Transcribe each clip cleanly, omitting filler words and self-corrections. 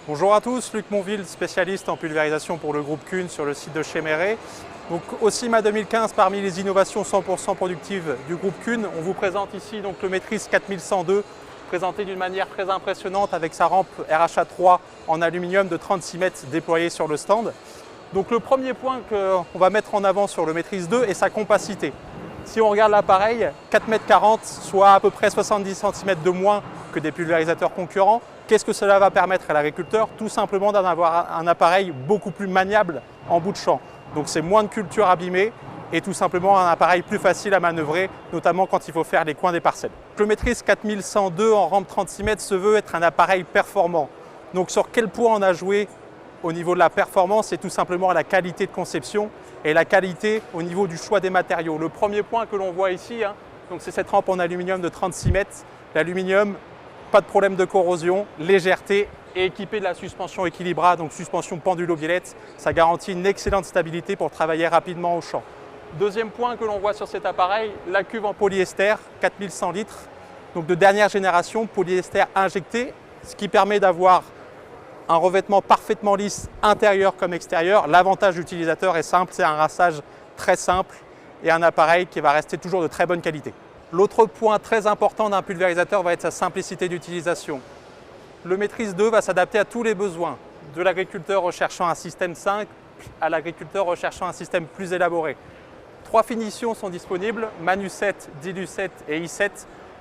Bonjour à tous, Luc Monville, spécialiste en pulvérisation pour le groupe Kuhn sur le site de chez Méret. Donc, au CIMA 2015, parmi les innovations 100% productives du groupe Kuhn, on vous présente ici donc, le Maîtrise 4102, présenté d'une manière très impressionnante avec sa rampe RHA 3 en aluminium de 36 mètres déployée sur le stand. Donc, le premier point qu'on va mettre en avant sur le Maîtrise 2 est sa compacité. Si on regarde l'appareil, 4,40 m, soit à peu près 70 cm de moins que des pulvérisateurs concurrents. Qu'est-ce que cela va permettre à l'agriculteur? Tout simplement d'en avoir un appareil beaucoup plus maniable en bout de champ. Donc c'est moins de cultures abîmées et tout simplement un appareil plus facile à manœuvrer, notamment quand il faut faire les coins des parcelles. Le Maîtrise 4102 en rampe 36 mètres se veut être un appareil performant. Donc sur quel point on a joué au niveau de la performance? C'est tout simplement la qualité de conception et la qualité au niveau du choix des matériaux. Le premier point que l'on voit ici, c'est cette rampe en aluminium de 36 mètres. L'aluminium, pas de problème de corrosion, légèreté et équipé de la suspension Equilibra, donc suspension pendulo-violette. Ça garantit une excellente stabilité pour travailler rapidement au champ. Deuxième point que l'on voit sur cet appareil, la cuve en polyester, 4100 litres, donc de dernière génération, polyester injecté, ce qui permet d'avoir un revêtement parfaitement lisse, intérieur comme extérieur. L'avantage d'utilisateur est simple, c'est un rinçage très simple et un appareil qui va rester toujours de très bonne qualité. L'autre point très important d'un pulvérisateur va être sa simplicité d'utilisation. Le Maîtrise 2 va s'adapter à tous les besoins, de l'agriculteur recherchant un système simple à l'agriculteur recherchant un système plus élaboré. 3 finitions sont disponibles, Manu 7, Dilu 7 et i7,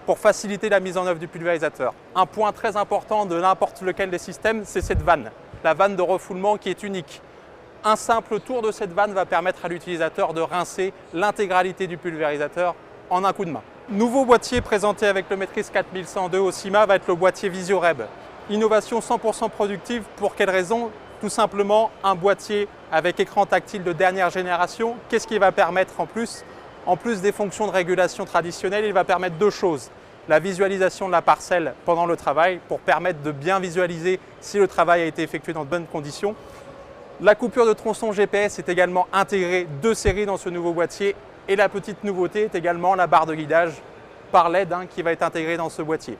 pour faciliter la mise en œuvre du pulvérisateur. Un point très important de n'importe lequel des systèmes, c'est cette vanne, la vanne de refoulement qui est unique. Un simple tour de cette vanne va permettre à l'utilisateur de rincer l'intégralité du pulvérisateur en un coup de main. Nouveau boîtier présenté avec le Maîtrise 4102 au CIMA va être le boîtier VisioReb. Innovation 100% productive, pour quelle raison? Tout simplement un boîtier avec écran tactile de dernière génération. Qu'est-ce qui va permettre en plus? En plus des fonctions de régulation traditionnelles, il va permettre 2 choses. La visualisation de la parcelle pendant le travail pour permettre de bien visualiser si le travail a été effectué dans de bonnes conditions. La coupure de tronçon GPS est également intégrée de série dans ce nouveau boîtier. Et la petite nouveauté est également la barre de guidage par LED qui va être intégrée dans ce boîtier.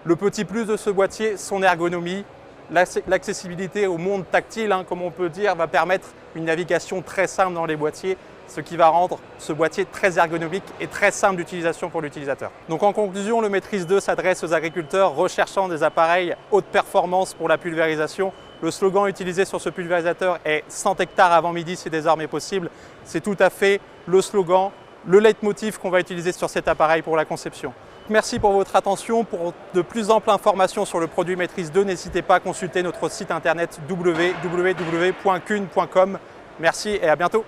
Le petit plus de ce boîtier, son ergonomie, l'accessibilité au monde tactile, comme on peut dire, va permettre une navigation très simple dans les boîtiers, ce qui va rendre ce boîtier très ergonomique et très simple d'utilisation pour l'utilisateur. Donc en conclusion, le Maîtrise 2 s'adresse aux agriculteurs recherchant des appareils haute performance pour la pulvérisation. Le slogan utilisé sur ce pulvérisateur est 100 hectares avant midi, c'est désormais possible. C'est tout à fait le slogan, le leitmotiv qu'on va utiliser sur cet appareil pour la conception. Merci pour votre attention. Pour de plus amples informations sur le produit Maîtrise 2, n'hésitez pas à consulter notre site internet www.kuhn.com. Merci et à bientôt.